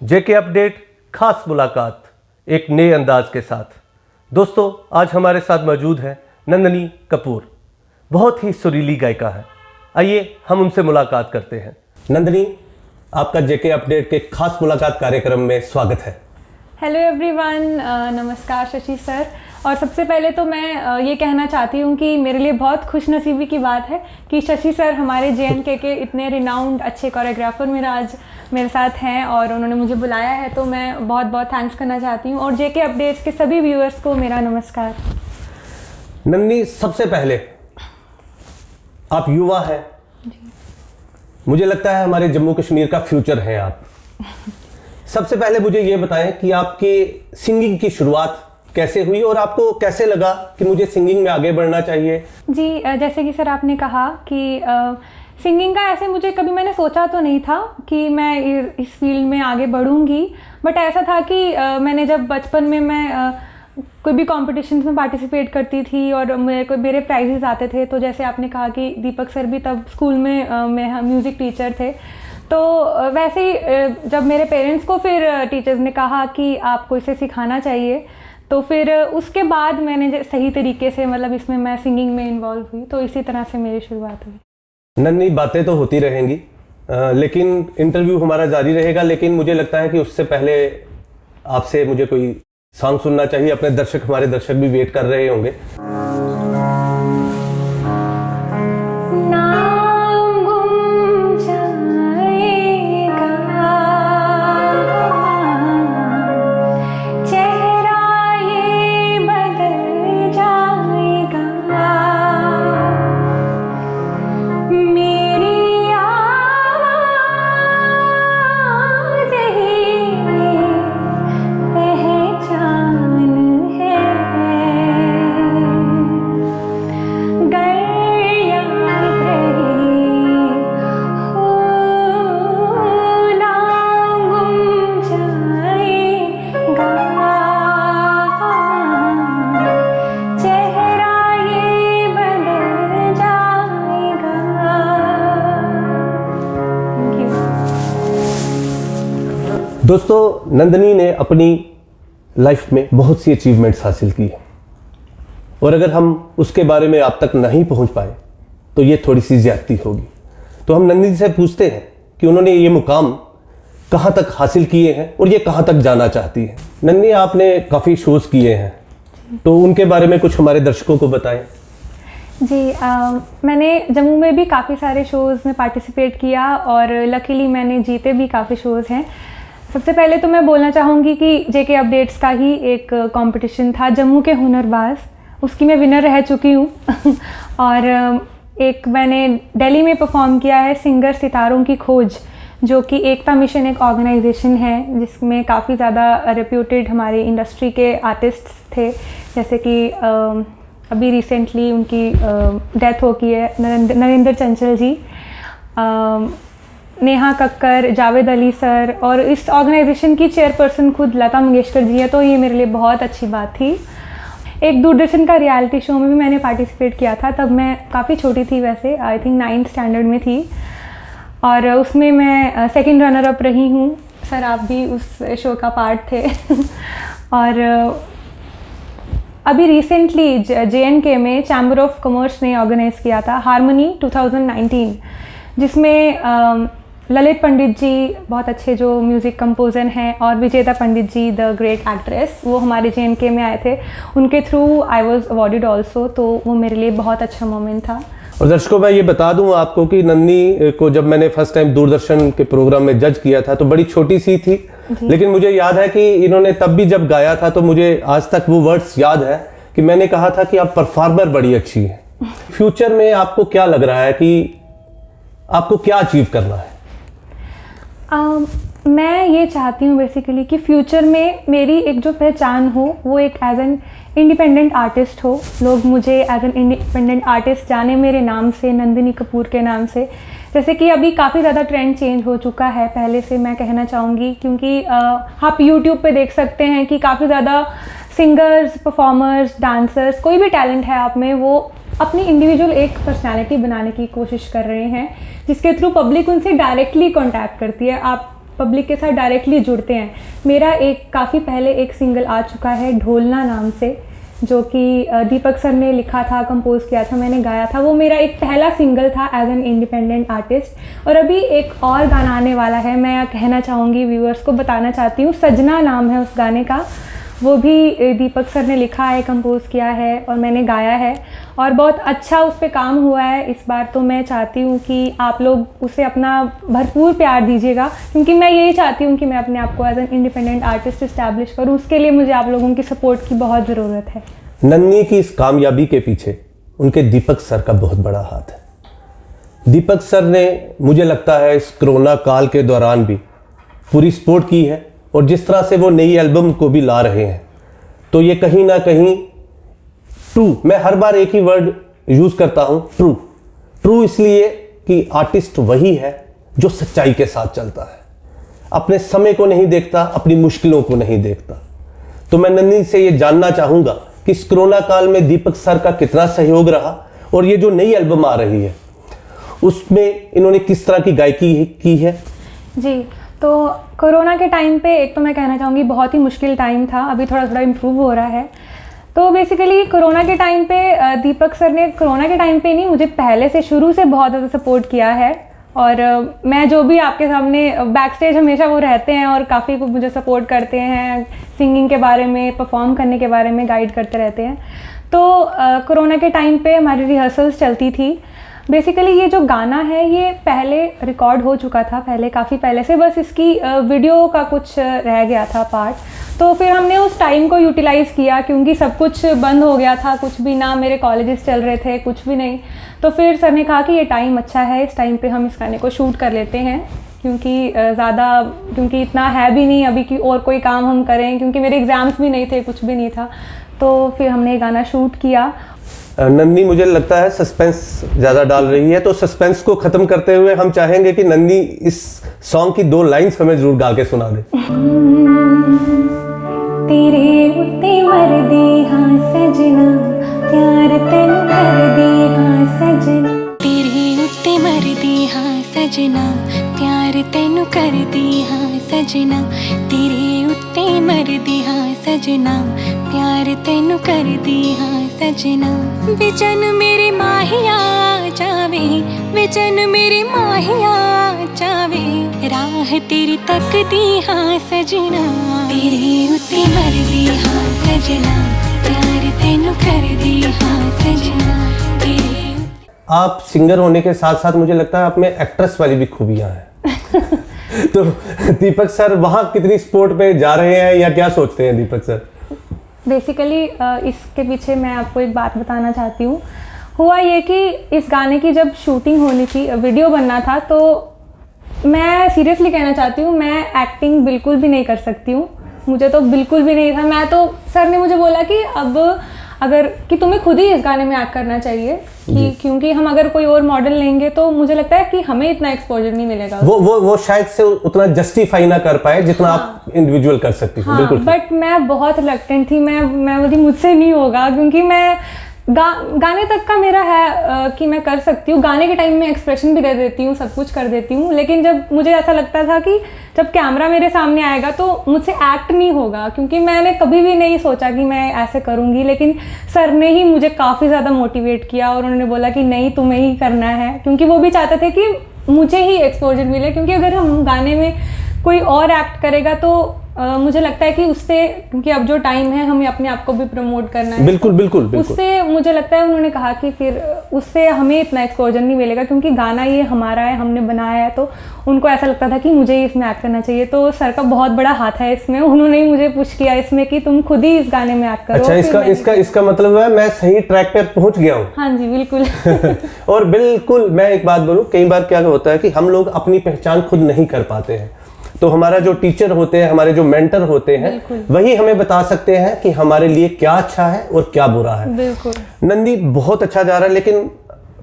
जेके update खास मुलाकात एक नए अंदाज के साथ। दोस्तों, आज हमारे साथ मौजूद है नंदिनी कपूर। बहुत ही सुरीली गायिका है। आइए हम उनसे मुलाकात करते हैं। नंदिनी, आपका जेके अपडेट के खास मुलाकात कार्यक्रम में स्वागत है। हेलो एवरीवन, नमस्कार शशि सर। और सबसे पहले तो मैं ये कहना चाहती हूँ कि मेरे लिए बहुत खुशनसीबी की बात है कि शशि सर हमारे जेएनके के इतने रिनाउंड अच्छे कोरियोग्राफर मेरा आज मेरे साथ हैं और उन्होंने मुझे बुलाया है, तो मैं बहुत बहुत थैंक्स करना चाहती हूँ। और जेके अपडेट्स के सभी व्यूअर्स को मेरा नमस्कार। नंदिनी, सबसे पहले आप युवा हैं, मुझे लगता है हमारे जम्मू कश्मीर का फ्यूचर है आप। सबसे पहले मुझे ये बताएं कि आपकी सिंगिंग की शुरुआत कैसे हुई और आपको कैसे लगा कि मुझे सिंगिंग में आगे बढ़ना चाहिए? जी, जैसे कि सर आपने कहा कि सिंगिंग का ऐसे मुझे कभी मैंने सोचा तो नहीं था कि मैं इस फील्ड में आगे बढ़ूंगी, बट ऐसा था कि मैंने जब बचपन में मैं कोई भी कॉम्पिटिशन्स में पार्टिसिपेट करती थी और मेरे प्राइजेस आते थे। तो जैसे आपने कहा कि दीपक सर भी तब स्कूल में म्यूज़िक टीचर थे, तो वैसे ही जब मेरे पेरेंट्स को फिर टीचर्स ने कहा कि आपको इसे सिखाना चाहिए, तो फिर उसके बाद मैंने सही तरीके से मतलब इसमें मैं सिंगिंग में इन्वॉल्व हुई। तो इसी तरह से मेरी शुरुआत हुई। नन्ही, बातें तो होती रहेंगी लेकिन इंटरव्यू हमारा जारी रहेगा। लेकिन मुझे लगता है कि उससे पहले आपसे मुझे कोई सॉन्ग सुनना चाहिए। अपने दर्शक, हमारे दर्शक भी वेट कर रहे होंगे। दोस्तों, नंदिनी ने अपनी लाइफ में बहुत सी अचीवमेंट्स हासिल की है और अगर हम उसके बारे में आप तक नहीं पहुंच पाए तो ये थोड़ी सी ज्यादती होगी। तो हम नंदिनी से पूछते हैं कि उन्होंने ये मुकाम कहां तक हासिल किए हैं और ये कहां तक जाना चाहती है। नंदिनी, आपने काफ़ी शोज़ किए हैं, तो उनके बारे में कुछ हमारे दर्शकों को बताएं। जी, मैंने जम्मू में भी काफ़ी सारे शोज़ में पार्टिसिपेट किया और लकीली मैंने जीते भी काफ़ी शोज़ हैं। सबसे पहले तो मैं बोलना चाहूँगी कि जेके अपडेट्स का ही एक कंपटीशन था, जम्मू के हुनरबाज, उसकी मैं विनर रह चुकी हूँ। और एक मैंने दिल्ली में परफॉर्म किया है, सिंगर सितारों की खोज, जो कि एकता मिशन एक ऑर्गेनाइजेशन है जिसमें काफ़ी ज़्यादा रेप्यूटेड हमारे इंडस्ट्री के आर्टिस्ट्स थे। जैसे कि अभी रिसेंटली उनकी डेथ हो गई है, नरेंद्र चंचल जी, नेहा कक्कर, जावेद अली सर, और इस ऑर्गेनाइजेशन की चेयरपर्सन खुद लता मंगेशकर जी है। तो ये मेरे लिए बहुत अच्छी बात थी। एक दूरदर्शन का रियलिटी शो में भी मैंने पार्टिसिपेट किया था, तब मैं काफ़ी छोटी थी, वैसे आई थिंक 9th स्टैंडर्ड में थी, और उसमें मैं सेकंड रनर अप रही हूँ। सर आप भी उस शो का पार्ट थे। और अभी रिसेंटली जेएनके में चैम्बर ऑफ कॉमर्स ने ऑर्गेनाइज़ किया था हारमोनी 2019, जिसमें ललित पंडित जी बहुत अच्छे जो म्यूज़िक कंपोजर हैं और विजेता पंडित जी द ग्रेट एक्ट्रेस, वो हमारे जेएनके में आए थे। उनके through I was awarded also, तो वो मेरे लिए बहुत अच्छा मोमेंट था। और दर्शकों, मैं ये बता दूं आपको कि नंदिनी को जब मैंने फर्स्ट टाइम दूरदर्शन के प्रोग्राम में जज किया था तो बड़ी छोटी सी थी, लेकिन मुझे याद है कि इन्होंने तब भी जब गाया था तो मुझे आज तक वो वर्ड्स याद है कि मैंने कहा था कि आप परफॉर्मर बड़ी अच्छी है। फ्यूचर में आपको क्या लग रहा है कि आपको क्या अचीव करना है? मैं ये चाहती हूँ बेसिकली कि फ्यूचर में मेरी एक जो पहचान हो वो एक एज एन इंडिपेंडेंट आर्टिस्ट हो। लोग मुझे एज एन इंडिपेंडेंट आर्टिस्ट जाने मेरे नाम से, नंदिनी कपूर के नाम से। जैसे कि अभी काफ़ी ज़्यादा ट्रेंड चेंज हो चुका है पहले से, मैं कहना चाहूँगी, क्योंकि आप यूट्यूब पे देख सकते हैं कि काफ़ी ज़्यादा सिंगर्स, परफॉर्मर्स, डांसर्स, कोई भी टैलेंट है आप में, वो अपनी इंडिविजुअल एक पर्सनालिटी बनाने की कोशिश कर रहे हैं, जिसके थ्रू पब्लिक उनसे डायरेक्टली कांटेक्ट करती है। आप पब्लिक के साथ डायरेक्टली जुड़ते हैं। मेरा एक काफ़ी पहले एक सिंगल आ चुका है ढोलना नाम से, जो कि दीपक सर ने लिखा था, कंपोज किया था, मैंने गाया था। वो मेरा एक पहला सिंगल था एज एन इंडिपेंडेंट आर्टिस्ट। और अभी एक और गाना आने वाला है, मैं कहना चाहूँगी, व्यूअर्स को बताना चाहती हूँ, सजना नाम है उस गाने का। वो भी दीपक सर ने लिखा है, कंपोज किया है और मैंने गाया है और बहुत अच्छा उस पर काम हुआ है इस बार। तो मैं चाहती हूँ कि आप लोग उसे अपना भरपूर प्यार दीजिएगा, क्योंकि मैं यही चाहती हूँ कि मैं अपने आप को as an independent artist establish करूँ। उसके लिए मुझे आप लोगों की सपोर्ट की बहुत ज़रूरत है। नन्ही की इस कामयाबी के पीछे उनके दीपक सर का बहुत बड़ा हाथ है। दीपक सर ने, मुझे लगता है, इस कोरोना काल के दौरान भी पूरी सपोर्ट की है और जिस तरह से वो नई एल्बम को भी ला रहे हैं, तो ये कहीं ना कहीं ट्रू, मैं हर बार एक ही वर्ड यूज करता हूं, ट्रू। ट्रू इसलिए कि आर्टिस्ट वही है जो सच्चाई के साथ चलता है, अपने समय को नहीं देखता, अपनी मुश्किलों को नहीं देखता। तो मैं नन्ही से ये जानना चाहूंगा कि इस कोरोना काल में दीपक सर का कितना सहयोग रहा और ये जो नई एल्बम आ रही है उसमें इन्होंने किस तरह की गायकी की है। जी, तो कोरोना के टाइम पे एक तो मैं कहना चाहूँगी बहुत ही मुश्किल टाइम था, अभी थोड़ा थोड़ा इम्प्रूव हो रहा है। तो बेसिकली कोरोना के टाइम पे दीपक सर ने, कोरोना के टाइम पे नहीं, मुझे पहले से शुरू से बहुत ज़्यादा सपोर्ट किया है। और मैं जो भी आपके सामने बैक स्टेज हमेशा वो रहते हैं और काफ़ी मुझे सपोर्ट करते हैं, सिंगिंग के बारे में, परफॉर्म करने के बारे में गाइड करते रहते हैं। तो कोरोना के टाइम पे हमारी रिहर्सल्स चलती थी। बेसिकली ये जो गाना है ये पहले रिकॉर्ड हो चुका था, पहले काफ़ी पहले से, बस इसकी वीडियो का कुछ रह गया था पार्ट। तो फिर हमने उस टाइम को यूटिलाइज़ किया, क्योंकि सब कुछ बंद हो गया था, कुछ भी ना, मेरे कॉलेजेस चल रहे थे, कुछ भी नहीं। तो फिर सर ने कहा कि ये टाइम अच्छा है, इस टाइम पे हम इस गाने को शूट कर लेते हैं, क्योंकि इतना है भी नहीं अभी कि और कोई काम हम करें, क्योंकि मेरे एग्ज़ाम्स भी नहीं थे, कुछ भी नहीं था। तो फिर हमने ये गाना शूट किया। नन्ही, मुझे लगता है सस्पेंस ज़्यादा डाल रही है, तो सस्पेंस को ख़त्म करते हुए हम चाहेंगे कि नन्ही इस सॉन्ग की 2 लाइन्स हमें ज़रूर गा के सुना दे। तेरे उत्ते मरदी हाँ सजना, प्यार तेनू करदी हाँ सजना। तेरे उत्ते मरदी हाँ सजना, प्यार तेनू करदी हाँ सजना। तेरे उत्ते मरदी हाँ सजना, प्यार तेनू करदी हाँ सजना। विचन मेरी माहिया जावे, विचन मेरी माहिया जावे, राह तेरी तकदी हाँ सजना। तेरे उत्ते मरदी हाँ सजना, प्यार तेनू करदी हाँ सजना। आप सिंगर होने के साथ साथ मुझे लगता है आप में एक्ट्रेस वाली भी खूबियां हैं। तो दीपक सर वहाँ कितनी स्पोर्ट पे जा रहे हैं या क्या सोचते हैं दीपक सर? बेसिकली इसके पीछे मैं आपको एक बात बताना चाहती हूँ। हुआ ये कि इस गाने की जब शूटिंग होनी थी, वीडियो बनना था, तो मैं सीरियसली कहना चाहती हूँ, मैं एक्टिंग बिल्कुल भी नहीं कर सकती हूँ, मुझे तो बिल्कुल भी नहीं था। मैं तो, सर ने मुझे बोला कि कि तुम्हें खुद ही इस गाने में एक्ट करना चाहिए, कि क्योंकि हम अगर कोई और मॉडल लेंगे तो मुझे लगता है कि हमें इतना एक्सपोजर नहीं मिलेगा। वो शायद से उतना जस्टिफाई ना कर पाए जितना आप इंडिविजुअल कर सकती हैं। बिल्कुल। बट मैं बहुत रिलक्टेंट थी, मैं बोली मुझसे नहीं होगा, क्योंकि मैं गाने तक का मेरा है कि मैं कर सकती हूँ, गाने के टाइम में एक्सप्रेशन भी दे देती हूँ, सब कुछ कर देती हूँ। लेकिन जब मुझे ऐसा लगता था कि जब कैमरा मेरे सामने आएगा तो मुझसे एक्ट नहीं होगा, क्योंकि मैंने कभी भी नहीं सोचा कि मैं ऐसे करूँगी। लेकिन सर ने ही मुझे काफ़ी ज़्यादा मोटिवेट किया और उन्होंने बोला कि नहीं, तुम्हें ही करना है, क्योंकि वो भी चाहते थे कि मुझे ही एक्सपोजर मिले। क्योंकि अगर हम गाने में कोई और एक्ट करेगा तो मुझे लगता है कि उससे, क्योंकि अब जो टाइम है हमें अपने आप को भी प्रमोट करना है, बिल्कुल बिल्कुल बिल्कुल। उससे मुझे लगता है उन्होंने कहा कि फिर उससे हमें इतना एक्सपोजर नहीं मिलेगा, क्योंकि गाना ये हमारा है, हमने बनाया है। तो उनको ऐसा लगता था कि मुझे ही इसमें एक्ट करना चाहिए। तो सर का बहुत बड़ा हाथ है इसमें, उन्होंने ही मुझे पुश किया इसमें कि तुम खुद ही इस गाने में एक्ट करो। अच्छा, इसका मतलब है मैं सही ट्रैक पर पहुंच गया हूँ। हाँ जी, बिल्कुल। और बिल्कुल मैं एक बात बोलूँ, कई बार क्या होता है कि हम लोग अपनी पहचान खुद नहीं कर पाते हैं, तो हमारा जो टीचर होते हैं, हमारे जो मेंटर होते हैं, वही हमें बता सकते हैं कि हमारे लिए क्या अच्छा है और क्या बुरा है। बिल्कुल। नंदी, बहुत अच्छा जा रहा है, लेकिन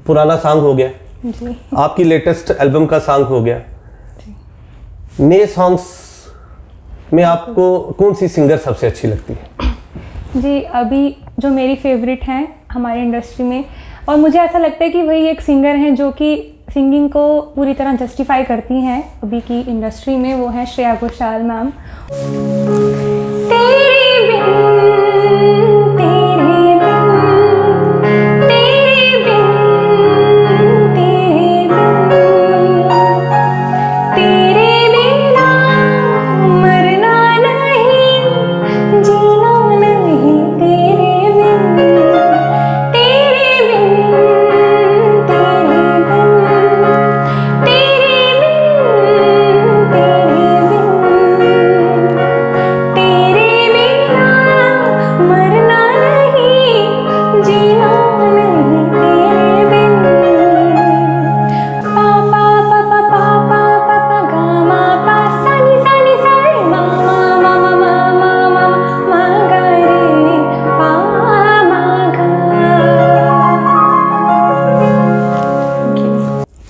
पुराना सॉन्ग हो गया जी, आपकी लेटेस्ट एल्बम का सॉन्ग हो गया, नए सॉन्ग्स में आपको कौन सी सिंगर सबसे अच्छी लगती है? जी, अभी जो मेरी फेवरेट हैं हमारी इंडस्ट्री में, और मुझे ऐसा लगता है कि वही एक सिंगर हैं जो कि सिंगिंग को पूरी तरह जस्टिफाई करती हैं अभी की इंडस्ट्री में, वो है श्रेया घोषाल मैम।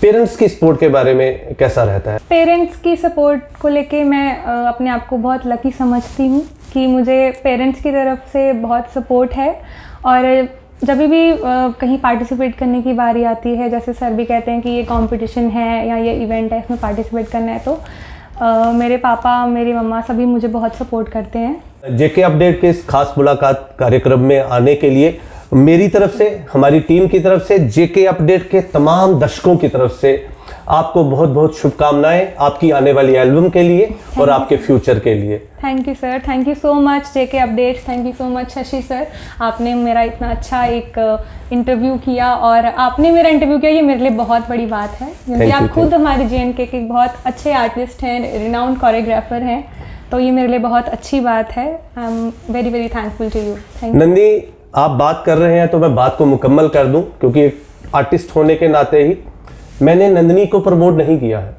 पेरेंट्स की सपोर्ट के बारे में कैसा रहता है? पेरेंट्स की सपोर्ट को लेके मैं अपने आप को बहुत लकी समझती हूँ कि मुझे पेरेंट्स की तरफ से बहुत सपोर्ट है। और जब भी कहीं पार्टिसिपेट करने की बारी आती है, जैसे सर भी कहते हैं कि ये कंपटीशन है या ये इवेंट है, इसमें पार्टिसिपेट करना है, तो मेरे पापा मेरी मम्मा सभी मुझे बहुत सपोर्ट करते हैं। जेके अपडेट के इस खास मुलाकात कार्यक्रम में आने के लिए मेरी तरफ से, हमारी टीम की तरफ से, जेके अपडेट के तमाम दर्शकों की तरफ से आपको बहुत बहुत शुभकामनाएं आपकी आने वाली एल्बम के लिए और आपके फ्यूचर के लिए। Thank you sir, thank you so much JK updates, thank you so much Shashi sir, आपने मेरा इतना अच्छा एक इंटरव्यू किया और आपने मेरा इंटरव्यू किया, ये मेरे लिए बहुत बड़ी बात है क्योंकि आप खुद हमारे JNK के बहुत अच्छे आर्टिस्ट हैं, रिनाउंड कोरियोग्राफर हैं, तो ये मेरे लिए बहुत अच्छी बात है। I am very very thankful to you. Thank you. Nandi, आप बात कर रहे हैं तो मैं बात को मुकम्मल कर दूं, क्योंकि एक आर्टिस्ट होने के नाते ही मैंने नंदिनी को प्रमोट नहीं किया है,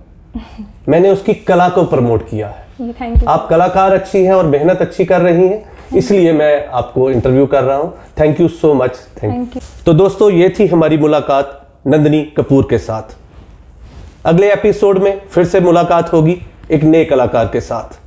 मैंने उसकी कला को प्रमोट किया है। Thank you. आप कलाकार अच्छी हैं और मेहनत अच्छी कर रही हैं, इसलिए मैं आपको इंटरव्यू कर रहा हूं। Thank you so much. Thank you. तो दोस्तों, ये थी हमारी मुलाकात नंदिनी कपूर के साथ। अगले एपिसोड में फिर से मुलाकात होगी एक नए कलाकार के साथ।